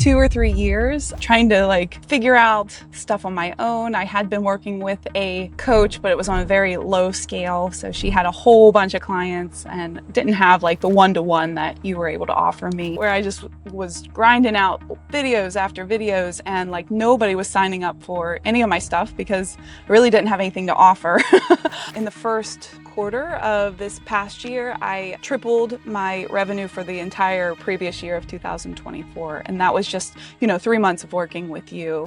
2 or 3 years trying to figure out stuff on my own. I had been working with a coach, but it was on a very low scale. So she had a whole bunch of clients and didn't have the one-to-one that you were able to offer me, where I just was grinding out videos after videos and nobody was signing up for any of my stuff because I really didn't have anything to offer. In the first quarter of this past year, I tripled my revenue for the entire previous year of 2024. And that was just, 3 months of working with you.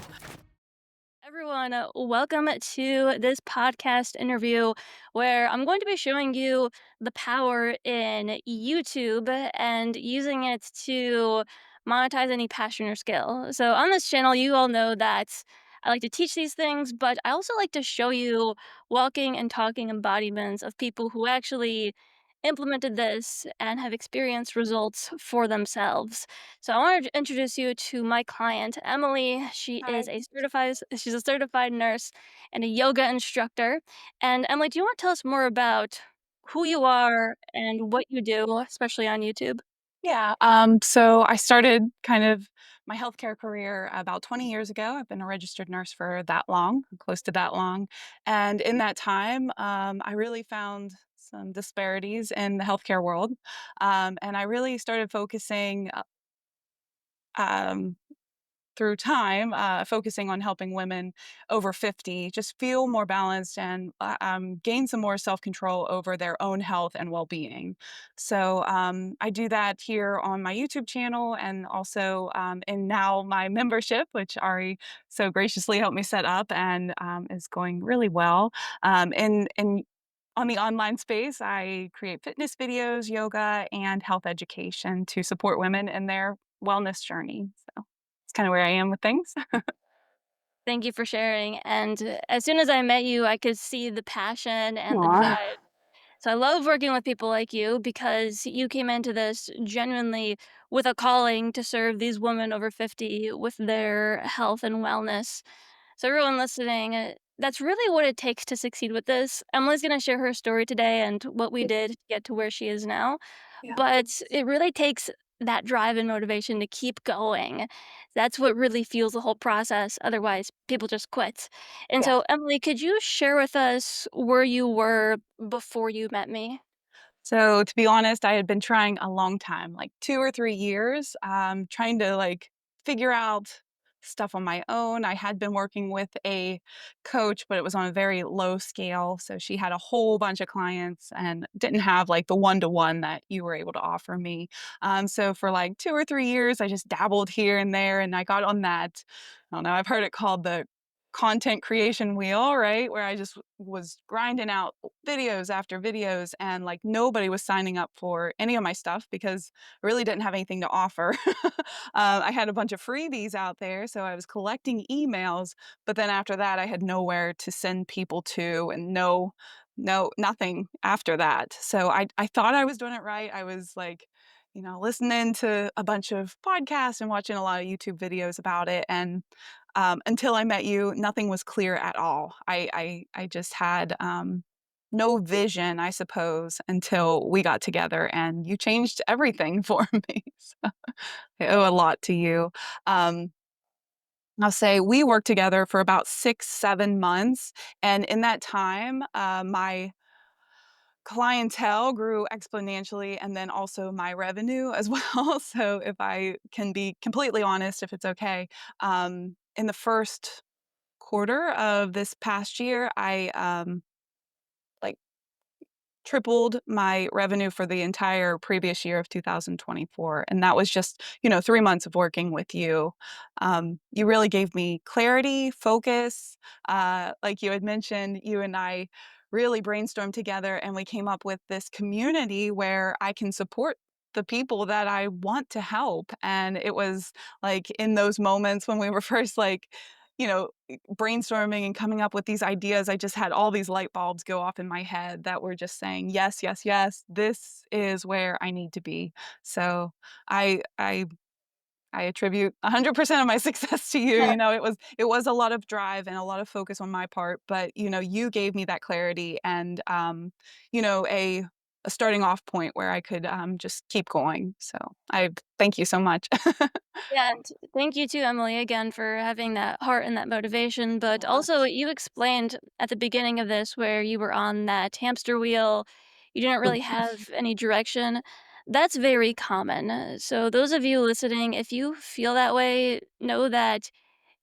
Everyone, welcome to this podcast interview where I'm going to be showing you the power in YouTube and using it to monetize any passion or skill. So, on this channel, you all know that I like to teach these things, but I also like to show you walking and talking embodiments of people who actually implemented this and have experienced results for themselves. So I want to introduce you to my client, Emily. Hi. She's a certified nurse and a yoga instructor. And Emily, do you want to tell us more about who you are and what you do, especially on YouTube? Yeah. So I started kind of my healthcare career about 20 years ago. I've been a registered nurse for that long, close to that long. And in that time, I really found some disparities in the healthcare world. And I really started focusing um, through time, focusing on helping women over 50 just feel more balanced and gain some more self control over their own health and well being. So I do that here on my YouTube channel and also in now my membership, which Ari so graciously helped me set up and is going really well. And on the online space, I create fitness videos, yoga, and health education to support women in their wellness journey. So it's kinda where I am with things. Thank you for sharing. And as soon as I met you, I could see the passion and the Aw. drive. So I love working with people like you because you came into this genuinely with a calling to serve these women over 50 with their health and wellness. So everyone listening, that's really what it takes to succeed with this. Emily's going to share her story today and what we Yeah, did to get to where she is now. yeah, But it really takes that drive and motivation to keep going. That's what really fuels the whole process. Otherwise, people just quit. And yeah. so, Emily, could you share with us where you were before you met me? So, to be honest, I had been trying a long time, 2 or 3 years, trying to, figure out stuff on my own. I had been working with a coach, but it was on a very low scale, so she had a whole bunch of clients and didn't have, the one-to-one that you were able to offer me. So for, 2 or 3 years, I just dabbled here and there, and I got on that I don't know, I've heard it called the content creation wheel, right? Where I just was grinding out videos after videos and nobody was signing up for any of my stuff because I really didn't have anything to offer. I had a bunch of freebies out there, so I was collecting emails, but then after that I had nowhere to send people to and nothing after that. So I thought I was doing it right. I was listening to a bunch of podcasts and watching a lot of YouTube videos about it and until I met you, nothing was clear at all. I just had, no vision, I suppose, until we got together, and you changed everything for me, so I owe a lot to you. Um, I'll say we worked together for about 6, 7 months, and in that time, my clientele grew exponentially and then also my revenue as well. So if I can be completely honest, if it's okay, in the first quarter of this past year, I, like, tripled my revenue for the entire previous year of 2024, and that was just, 3 months of working with you. You really gave me clarity, focus, like you had mentioned, you and I really brainstormed together, and we came up with this community where I can support the people that I want to help, and it was, in those moments when we were first, brainstorming and coming up with these ideas, I just had all these light bulbs go off in my head that were just saying, "Yes, yes, yes, this is where I need to be." So I I I attribute 100% of my success to you. It was a lot of drive and a lot of focus on my part, but you gave me that clarity and a a starting off point where I could, just keep going. So I thank you so much. Yeah, and thank you to Emily again for having that heart and that motivation. But also, Yes. you explained at the beginning of this where you were on that hamster wheel, you didn't really have any direction. That's very common. So, those of you listening, if you feel that way, know that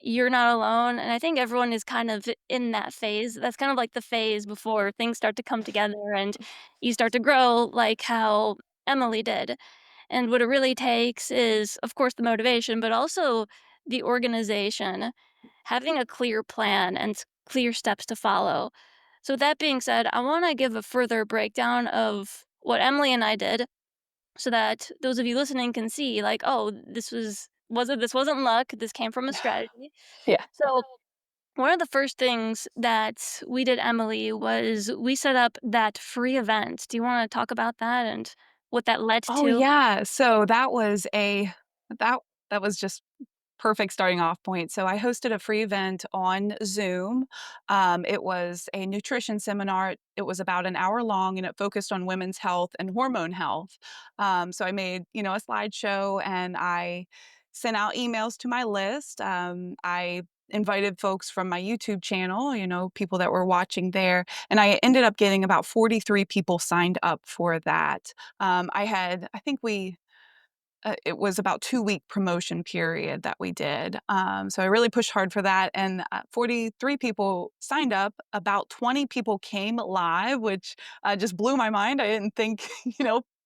you're not alone. And I think everyone is kind of in that phase. That's kind of like the phase before things start to come together and you start to grow, like how Emily did. And what it really takes is, of course, the motivation, but also the organization, having a clear plan and clear steps to follow. So, with that being said, I want to give a further breakdown of what Emily and I did so that those of you listening can see, like, oh, this wasn't luck, this came from a strategy. Yeah. So, one of the first things that we did, Emily, was we set up that free event. Do you want to talk about that and what that led Oh, to? yeah. So that that was just perfect starting off point. So I hosted a free event on Zoom. It was a nutrition seminar. It was about an hour long and it focused on women's health and hormone health. So I made, a slideshow and I sent out emails to my list. I invited folks from my YouTube channel, people that were watching there. And I ended up getting about 43 people signed up for that. I think it was about 2-week promotion period that we did. So I really pushed hard for that, and, 43 people signed up. About 20 people came live, which, just blew my mind. I didn't think,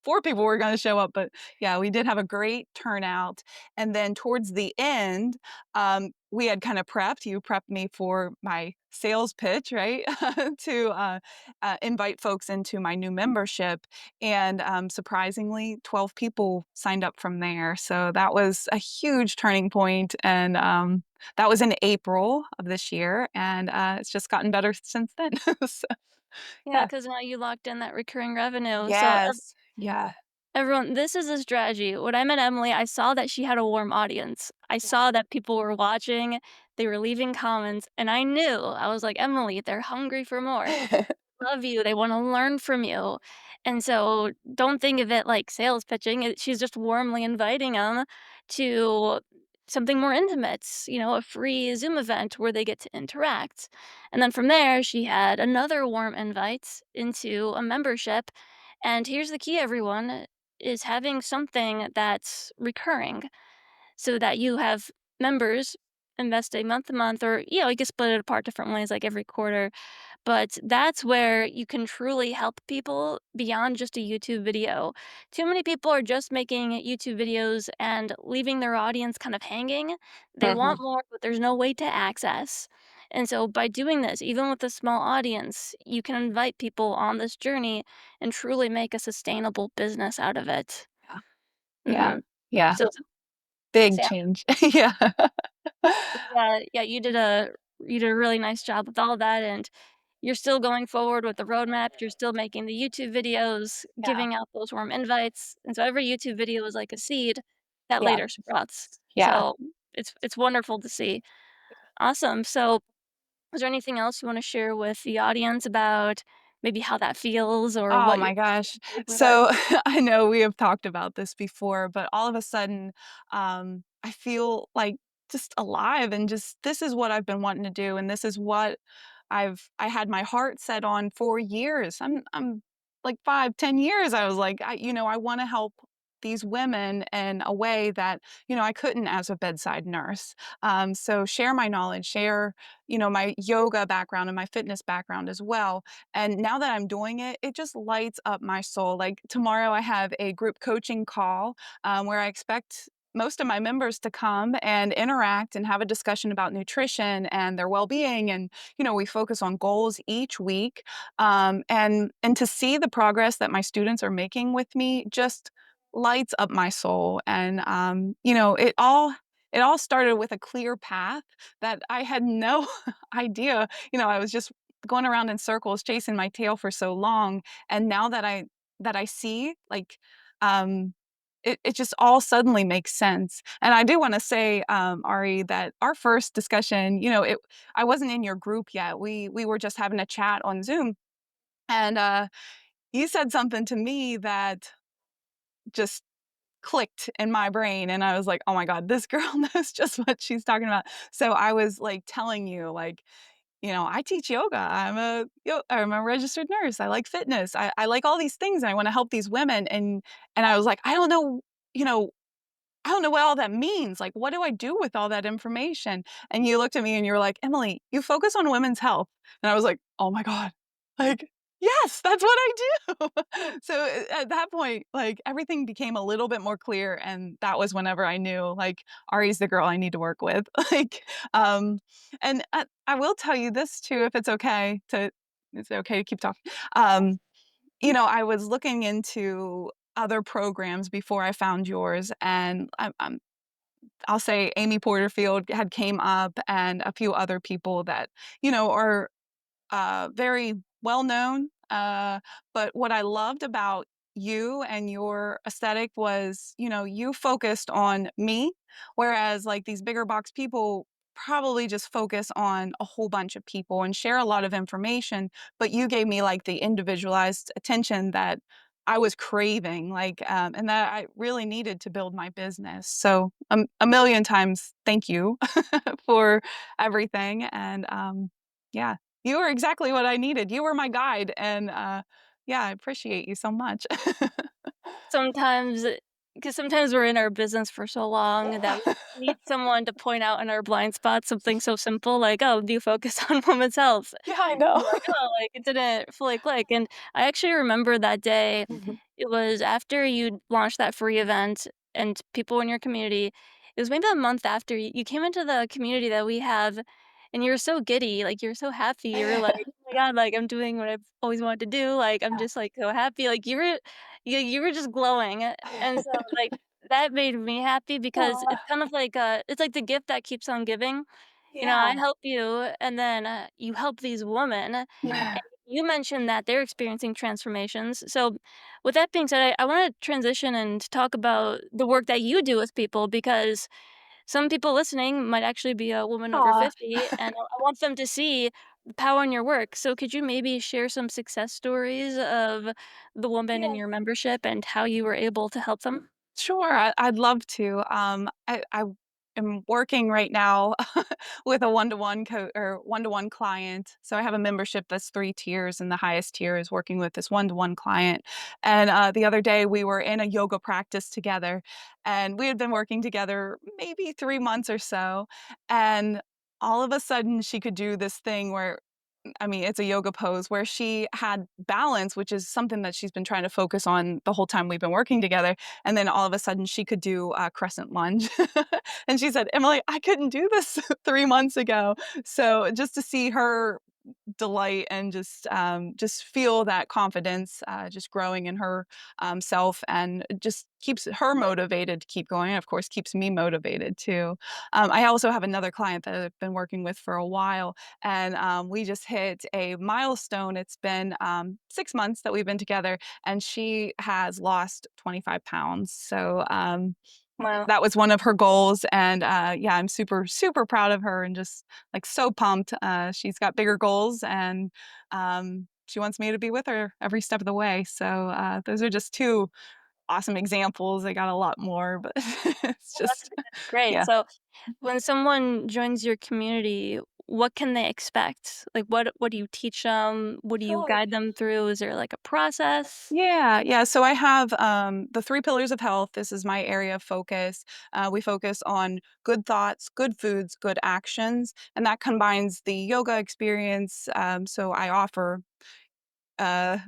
4 people were gonna show up, but, yeah, we did have a great turnout, and then towards the end, we had kinda prepped you prepped me for my sales pitch, right? To, invite folks into my new membership, and, surprisingly, 12 people signed up from there, so that was a huge turning point, and, that was in April of this year, and, it's just gotten better since then. So, Yeah, yeah. because now you locked in that recurring revenue. So, Yes. Yeah. everyone, this is a strategy. When I met Emily, I saw that she had a warm audience. I saw that people were watching, they were leaving comments, and I knew. I was like, "Emily, they're hungry for more. Yeah. Love you, they wanna learn from you." And so, don't think of it like sales pitching, she's just warmly inviting them to something more intimate, a free Zoom event where they get to interact. And then from there, she had another warm invite into a membership, and here's the key, everyone, is having something that's recurring so that you have members investing month to month, or, you can split it apart different ways, like every quarter, but that's where you can truly help people beyond just a YouTube video. Too many people are just making YouTube videos and leaving their audience kind of hanging. They Mhm. want more, but there's no way to access. And so, by doing this, even with a small audience, you can invite people on this journey and truly make a sustainable business out of it. Yeah. Yeah. hmm Yeah. So, Big so change. Yeah. yeah, yeah, you did a really nice job with all that, and you're still going forward with the roadmap. You're still making the YouTube videos, Yeah. giving out those warm invites, and so every YouTube video is like a seed that Yeah. later sprouts. Yeah. So it's wonderful to see. Awesome. So, is there anything else you want to share with the audience about maybe how that feels or Oh what your my gosh. encouragement are? So I know we have talked about this before, but all of a sudden, I feel like just alive and just this is what I've been wanting to do, and this is what I had my heart set on for years. I'm like 5, 10 years. I was like, I want to help these women in a way that I couldn't as a bedside nurse. So share my knowledge, share my yoga background and my fitness background as well, and now that I'm doing it, it just lights up my soul. Like tomorrow, I have a group coaching call where I expect most of my members to come and interact and have a discussion about nutrition and their well-being. And we focus on goals each week, and to see the progress that my students are making with me just lights up my soul. And it all started with a clear path that I had no idea. I was just going around in circles chasing my tail for so long, and now that I see, like, it just all suddenly makes sense. And I do wanna say, Ari, that our first discussion, I wasn't in your group yet. We were just having a chat on Zoom, and, you said something to me that just clicked in my brain, and I was like, "Oh my god, this girl knows just what she's talking about." So I was, like, telling you, like, I teach yoga. I'm a registered nurse. I like fitness. I like all these things, and I wanna help these women, and I was like, you know, I don't know what all that means. Like, what do I do with all that information?" And you looked at me and you were like, "Emily, you focus on women's health." And I was like, "Oh my god." Like, yes, that's what I do. So at that point, like everything became a little bit more clear. And that was whenever I knew like Ari's the girl I need to work with. Like, um, and I will tell you this too, if it's okay to keep talking. I was looking into other programs before I found yours, and I'll say Amy Porterfield had came up and a few other people that, are very well known. But what I loved about you and your aesthetic was, you focused on me, whereas like these bigger box people probably just focus on a whole bunch of people and share a lot of information. But you gave me like the individualized attention that I was craving, like, and that I really needed to build my business. So a million times, thank you for everything. And yeah. You were exactly what I needed. You were my guide, and, yeah, I appreciate you so much. Sometimes because sometimes we're in our business for so long that we need someone to point out in our blind spots something so simple like, "Oh, do you focus on women's health?" Yeah, I know. I'm like, "Oh," like, it didn't fully click, and I actually remember that day. Mhm. It was after you launched that free event and people in your community. It was maybe a month after you came into the community that we have, and you were so giddy, like, you were so happy. You were like, "Oh my god, like, I'm doing what I've always wanted to do, like, I'm just, like, so happy." Like, you were just glowing, and so, like, that made me happy because Aw, it's kind of like, it's like the gift that keeps on giving. I yeah. help you, and then, you help these women, and Yeah. you mentioned that they're experiencing transformations. So, with that being said, I wanna transition and talk about the work that you do with people because some people listening might actually be a woman over Aw. 50, and I want them to see the power in your work. So, could you maybe share some success stories of the woman in Yeah. your membership and how you were able to help them? Sure, I'd love to. I am working right now with a one-to-one or one-to-one client. So I have a membership that's 3 tiers, and the highest tier is working with this one-to-one client. And the other day we were in a yoga practice together, and we had been working together maybe 3 months or so. And all of a sudden she could do this thing where it's a yoga pose where she had balance, which is something that she's been trying to focus on the whole time we've been working together. And then all of a sudden she could do a crescent lunge. And she said, "Emily, I couldn't do this 3 months ago." So just to see her delight and just feel that confidence, just growing in her, self, and it just keeps her motivated to keep going, and of course, keeps me motivated too. I also have another client that I've been working with for a while, and, we just hit a milestone. It's been, 6 months that we've been together, and she has lost 25 pounds. So, Wow. that was one of her goals, and, yeah, I'm super, super proud of her and just, like, so pumped. She's got bigger goals, and, she wants me to be with her every step of the way. So, those are just 2 awesome examples. I got a lot more, but it's Well, that's just that's great. yeah. So, when someone joins your community, what can they expect? Like, what do you teach them? What do you Sure. guide them through? Is there, like, a process? Yeah, yeah. So I have the 3 pillars of health. This is my area of focus. We focus on good thoughts, good foods, good actions, and that combines the yoga experience. So I offer uh,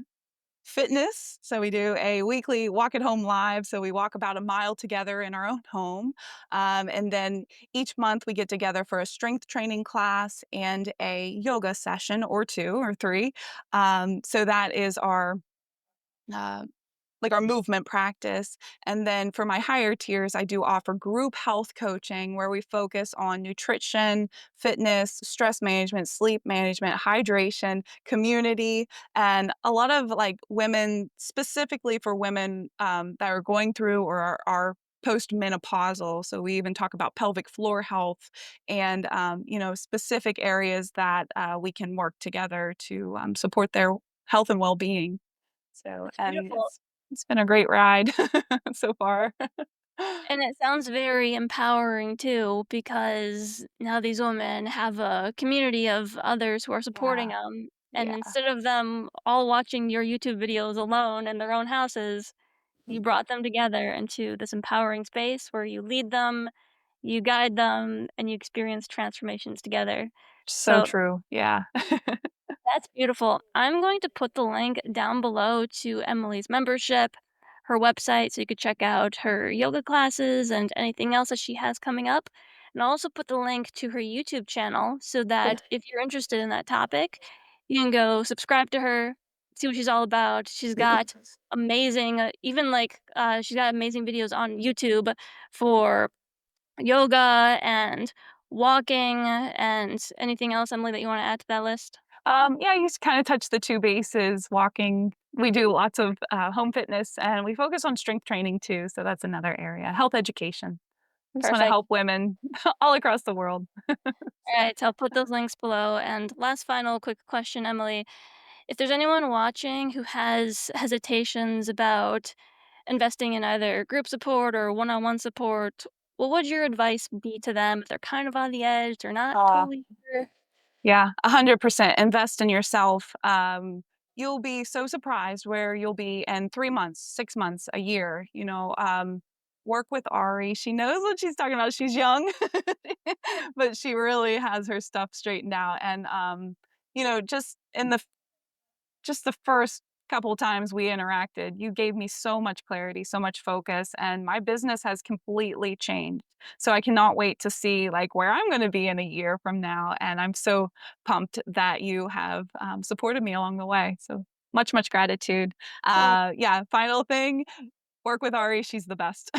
fitness. So we do a weekly walk at home live. So we walk about a mile together in our own home. And then each month we get together for a strength training class and a yoga session or 2 or 3. So that is uh, our movement practice. And then for my higher tiers, I do offer group health coaching where we focus on nutrition, fitness, stress management, sleep management, hydration, community, and a lot of like women, specifically for women that are going through or are postmenopausal. So we even talk about pelvic floor health and specific areas that we can work together to support their health and well-being. So, That's and beautiful. it's been a great ride so far. And it sounds very empowering too, because now these women have a community of others who are supporting Yeah, them. And yeah, instead of them all watching your YouTube videos alone in their own houses, you brought them together into this empowering space where you lead them, you guide them, and you experience transformations together. so So true. Yeah. that's beautiful. I'm going to put the link down below to Emily's membership, her website, so you could check out her yoga classes and anything else that she has coming up. And I'll also put the link to her YouTube channel so Cool. that if you're interested in that topic, you can go subscribe to her, see what she's all about. She's got amazing, she's got amazing videos on YouTube for yoga and walking and anything else, Emily, that you want to add to that list. Yeah, you just kind of touch the two bases, walking. We do lots of home fitness and we focus on strength training too. So that's another area. Health education. I just want to Perfect. help women all across the world. All right, so I'll put those links below. And last final quick question, Emily. If there's anyone watching who has hesitations about investing in either group support or one-on-one support, what would your advice be to them if they're kind of on the edge, they're not Uh, totally sure? yeah, 100% invest in yourself. You'll be so surprised where you'll be in 3 months, 6 months, a year. Work with Ari. She knows what she's talking about. She's young, but she really has her stuff straightened out. And just the first couple times we interacted, you gave me so much clarity, so much focus, and my business has completely changed. So I cannot wait to see like where I'm going to be in a year from now. And I'm so pumped that you have supported me along the way. So much, much gratitude. Oh. Yeah. Final thing, work with Ari. She's the best.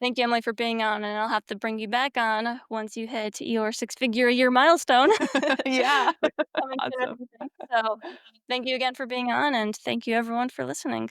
Thank you, Emily, for being on, and I'll have to bring you back on once you hit your six-figure a year milestone, Yeah. which is coming soon, Awesome. I think. So, thank you again for being on, and thank you everyone for listening.